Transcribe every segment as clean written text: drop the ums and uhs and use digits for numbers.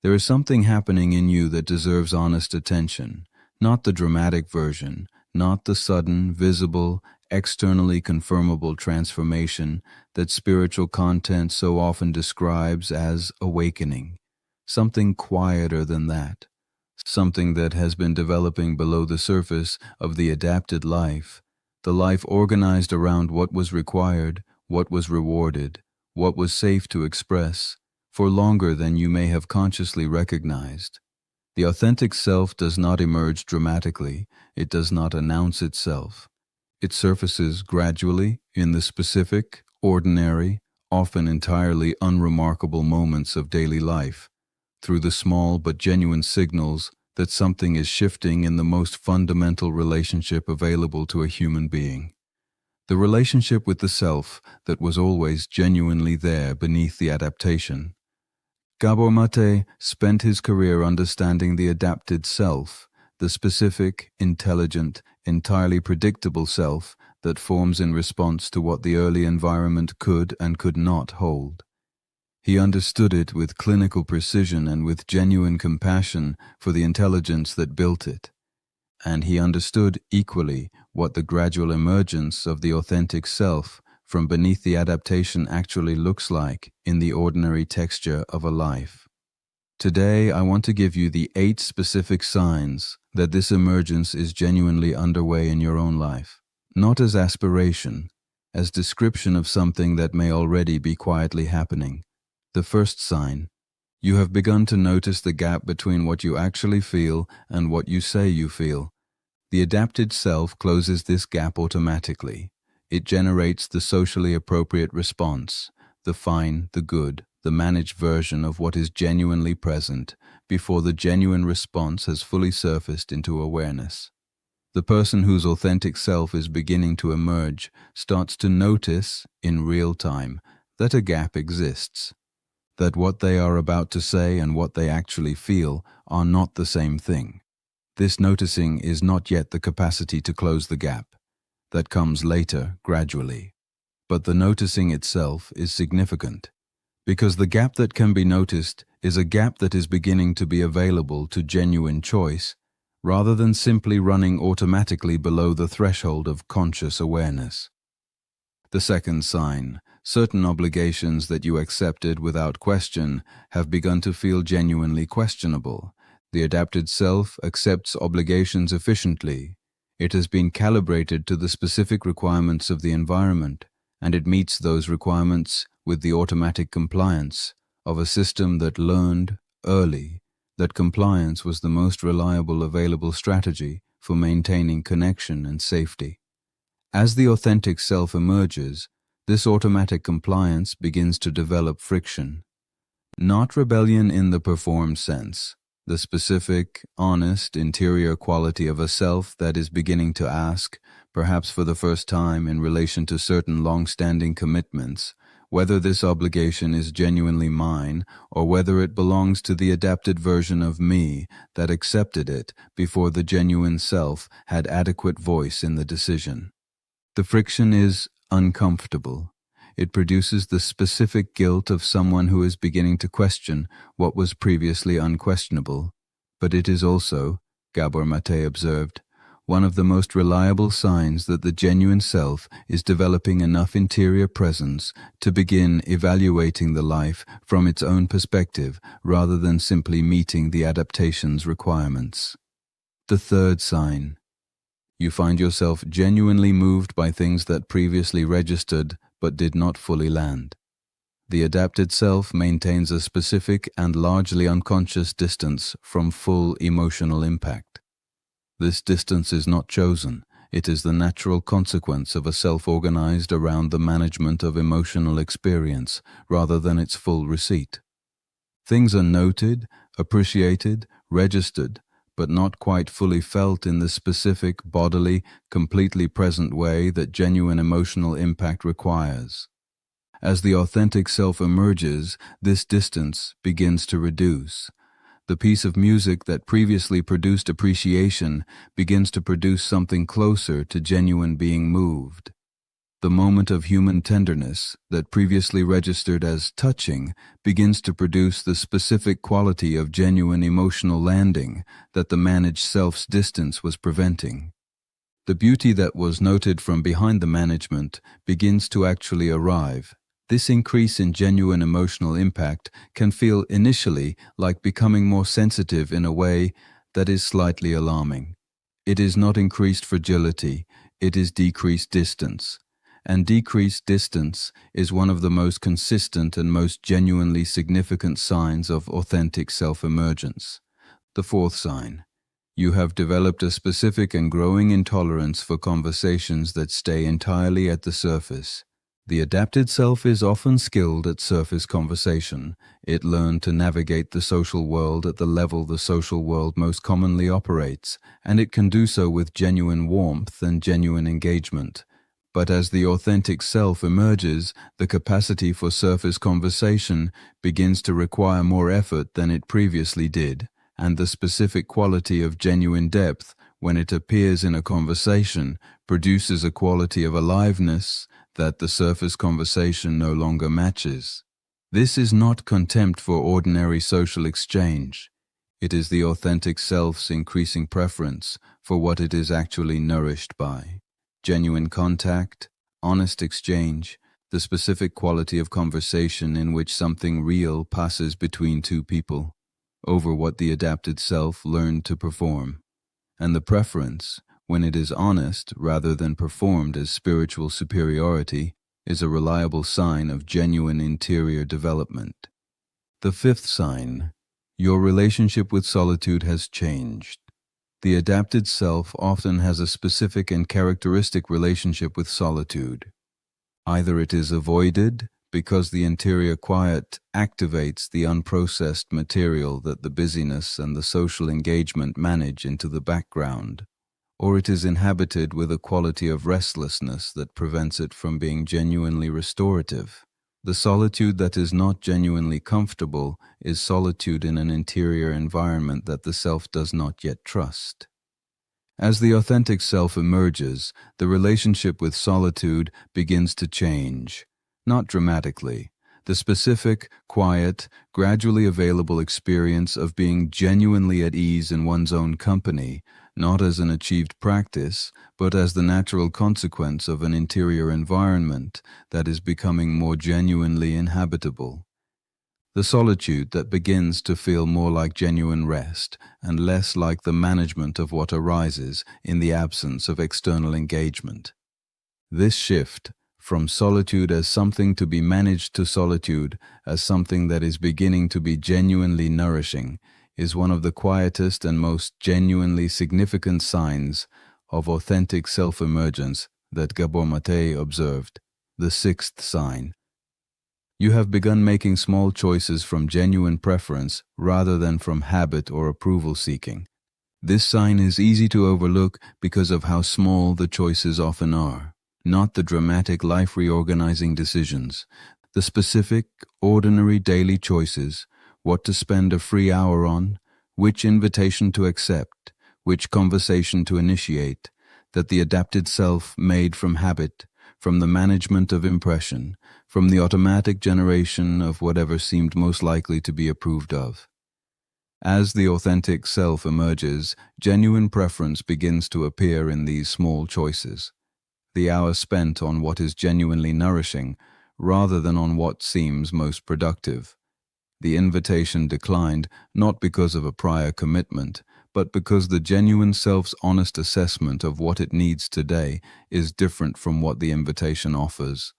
There is something happening in you that deserves honest attention, not the dramatic version, not the sudden, visible, externally confirmable transformation that spiritual content so often describes as awakening. Something quieter than that. Something that has been developing below the surface of the adapted life, the life organized around what was required, what was rewarded, what was safe to express, for longer than you may have consciously recognized. The authentic self does not emerge dramatically, it does not announce itself. It surfaces gradually in the specific, ordinary, often entirely unremarkable moments of daily life, through the small but genuine signals that something is shifting in the most fundamental relationship available to a human being. The relationship with the self that was always genuinely there beneath the adaptation. Gabor Mate spent his career understanding the adapted self, the specific, intelligent, entirely predictable self that forms in response to what the early environment could and could not hold. He understood it with clinical precision and with genuine compassion for the intelligence that built it. And he understood equally what the gradual emergence of the authentic self from beneath the adaptation actually looks like in the ordinary texture of a life. Today, I want to give you the 8 specific signs that this emergence is genuinely underway in your own life, not as aspiration, as description of something that may already be quietly happening. The first sign: you have begun to notice the gap between what you actually feel and what you say you feel. The adapted self closes this gap automatically. It generates the socially appropriate response, the fine, the good, the managed version of what is genuinely present before the genuine response has fully surfaced into awareness. The person whose authentic self is beginning to emerge starts to notice, in real time, that a gap exists, that what they are about to say and what they actually feel are not the same thing. This noticing is not yet the capacity to close the gap. That comes later, gradually. But the noticing itself is significant, because the gap that can be noticed is a gap that is beginning to be available to genuine choice, rather than simply running automatically below the threshold of conscious awareness. The second sign: certain obligations that you accepted without question have begun to feel genuinely questionable. The adapted self accepts obligations efficiently. It has been calibrated to the specific requirements of the environment, and it meets those requirements with the automatic compliance of a system that learned early that compliance was the most reliable available strategy for maintaining connection and safety. As the authentic self emerges, this automatic compliance begins to develop friction. Not rebellion in the performed sense, the specific, honest, interior quality of a self that is beginning to ask, perhaps for the first time in relation to certain long-standing commitments, whether this obligation is genuinely mine or whether it belongs to the adapted version of me that accepted it before the genuine self had adequate voice in the decision. The friction is uncomfortable. It produces the specific guilt of someone who is beginning to question what was previously unquestionable, but it is also, Gabor Mate observed, one of the most reliable signs that the genuine self is developing enough interior presence to begin evaluating the life from its own perspective rather than simply meeting the adaptation's requirements. The third sign: you find yourself genuinely moved by things that previously registered but did not fully land. The adapted self maintains a specific and largely unconscious distance from full emotional impact. This distance is not chosen. It is the natural consequence of a self organized around the management of emotional experience rather than its full receipt. Things are noted, appreciated, registered, but not quite fully felt in the specific, bodily, completely present way that genuine emotional impact requires. As the authentic self emerges, this distance begins to reduce. The piece of music that previously produced appreciation begins to produce something closer to genuine being moved. The moment of human tenderness that previously registered as touching begins to produce the specific quality of genuine emotional landing that the managed self's distance was preventing. The beauty that was noted from behind the management begins to actually arrive. This increase in genuine emotional impact can feel initially like becoming more sensitive in a way that is slightly alarming. It is not increased fragility, it is decreased distance. And decreased distance is one of the most consistent and most genuinely significant signs of authentic self-emergence. The fourth sign. You have developed a specific and growing intolerance for conversations that stay entirely at the surface. The adapted self is often skilled at surface conversation. It learned to navigate the social world at the level the social world most commonly operates, and it can do so with genuine warmth and genuine engagement. But as the authentic self emerges, the capacity for surface conversation begins to require more effort than it previously did, and the specific quality of genuine depth, when it appears in a conversation, produces a quality of aliveness that the surface conversation no longer matches. This is not contempt for ordinary social exchange. It is the authentic self's increasing preference for what it is actually nourished by. Genuine contact, honest exchange, the specific quality of conversation in which something real passes between two people, over what the adapted self learned to perform. And the preference, when it is honest rather than performed as spiritual superiority, is a reliable sign of genuine interior development. The fifth sign. Your relationship with solitude has changed. The adapted self often has a specific and characteristic relationship with solitude. Either it is avoided because the interior quiet activates the unprocessed material that the busyness and the social engagement manage into the background, or it is inhabited with a quality of restlessness that prevents it from being genuinely restorative. The solitude that is not genuinely comfortable is solitude in an interior environment that the self does not yet trust. As the authentic self emerges, the relationship with solitude begins to change. Not dramatically. The specific, quiet, gradually available experience of being genuinely at ease in one's own company, not as an achieved practice, but as the natural consequence of an interior environment that is becoming more genuinely inhabitable. The solitude that begins to feel more like genuine rest and less like the management of what arises in the absence of external engagement. This shift from solitude as something to be managed to solitude as something that is beginning to be genuinely nourishing is one of the quietest and most genuinely significant signs of authentic self-emergence that Gabor Mate observed. The sixth sign. You have begun making small choices from genuine preference rather than from habit or approval seeking. This sign is easy to overlook because of how small the choices often are. Not the dramatic life reorganizing decisions, the specific, ordinary daily choices, what to spend a free hour on, which invitation to accept, which conversation to initiate, that the adapted self made from habit, from the management of impression, from the automatic generation of whatever seemed most likely to be approved of. As the authentic self emerges, genuine preference begins to appear in these small choices. The hour spent on what is genuinely nourishing, rather than on what seems most productive. The invitation declined not because of a prior commitment, but because the genuine self's honest assessment of what it needs today is different from what the invitation offers.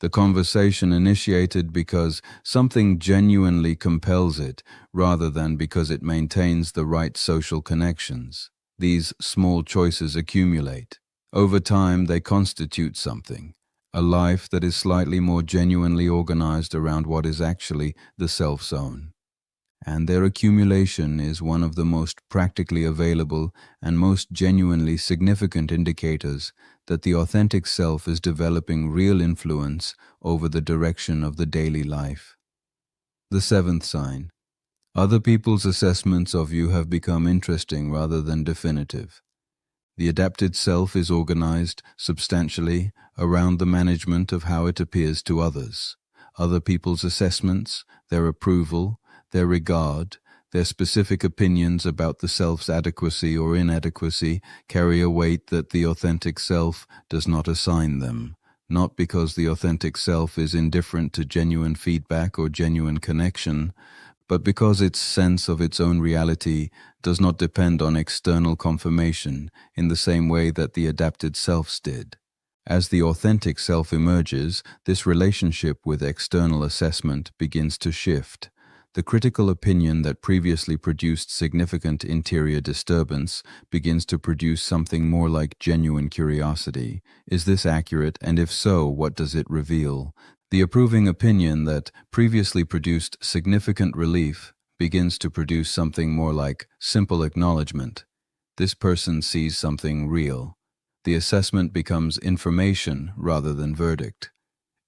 The conversation initiated because something genuinely compels it, rather than because it maintains the right social connections. These small choices accumulate. Over time, they constitute something, a life that is slightly more genuinely organized around what is actually the self's own. And their accumulation is one of the most practically available and most genuinely significant indicators that the authentic self is developing real influence over the direction of the daily life. The seventh sign. Other people's assessments of you have become interesting rather than definitive. The adapted self is organized, substantially, around the management of how it appears to others. Other people's assessments, their approval, their regard, their specific opinions about the self's adequacy or inadequacy carry a weight that the authentic self does not assign them, not because the authentic self is indifferent to genuine feedback or genuine connection, but because its sense of its own reality does not depend on external confirmation in the same way that the adapted selves did. As the authentic self emerges, this relationship with external assessment begins to shift. The critical opinion that previously produced significant interior disturbance begins to produce something more like genuine curiosity. Is this accurate, and if so, what does it reveal? The approving opinion that previously produced significant relief begins to produce something more like simple acknowledgement. This person sees something real. The assessment becomes information rather than verdict,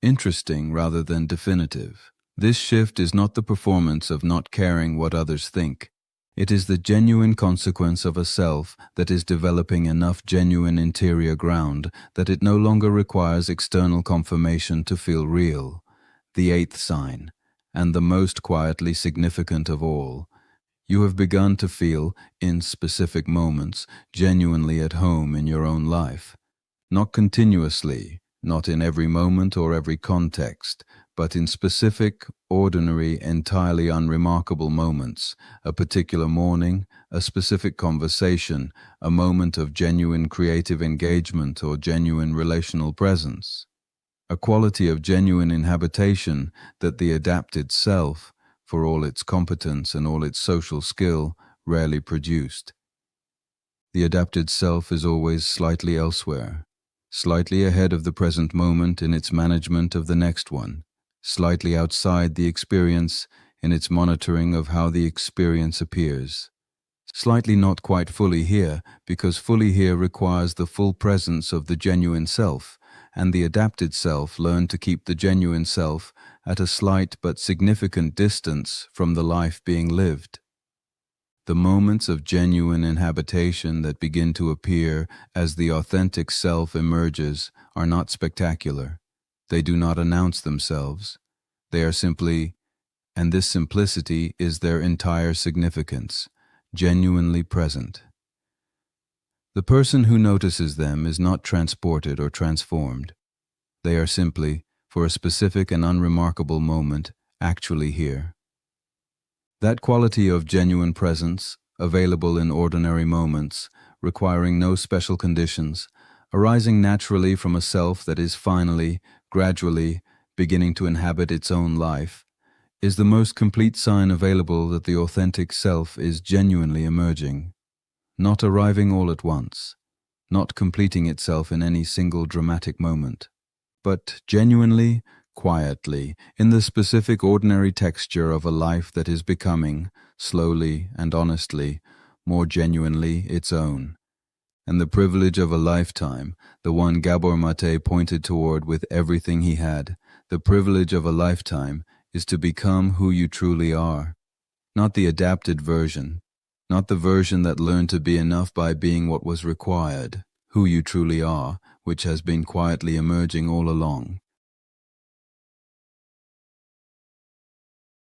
interesting rather than definitive. This shift is not the performance of not caring what others think. It is the genuine consequence of a self that is developing enough genuine interior ground that it no longer requires external confirmation to feel real. The eighth sign, and the most quietly significant of all, you have begun to feel, in specific moments, genuinely at home in your own life. Not continuously, not in every moment or every context, but in specific, ordinary, entirely unremarkable moments, a particular morning, a specific conversation, a moment of genuine creative engagement or genuine relational presence. A quality of genuine inhabitation that the adapted self, for all its competence and all its social skill, rarely produced. The adapted self is always slightly elsewhere, slightly ahead of the present moment in its management of the next one, slightly outside the experience in its monitoring of how the experience appears. Slightly not quite fully here, because fully here requires the full presence of the genuine self, and the adapted self learned to keep the genuine self at a slight but significant distance from the life being lived. The moments of genuine inhabitation that begin to appear as the authentic self emerges are not spectacular. They do not announce themselves. They are simply, and this simplicity is their entire significance, genuinely present. The person who notices them is not transported or transformed. They are simply, for a specific and unremarkable moment, actually here. That quality of genuine presence, available in ordinary moments, requiring no special conditions, arising naturally from a self that is finally, gradually, beginning to inhabit its own life, is the most complete sign available that the authentic self is genuinely emerging, not arriving all at once, not completing itself in any single dramatic moment, but genuinely, quietly, in the specific ordinary texture of a life that is becoming, slowly and honestly, more genuinely its own. And the privilege of a lifetime, the one Gabor Mate pointed toward with everything he had, the privilege of a lifetime is to become who you truly are, not the adapted version, not the version that learned to be enough by being what was required, who you truly are, which has been quietly emerging all along.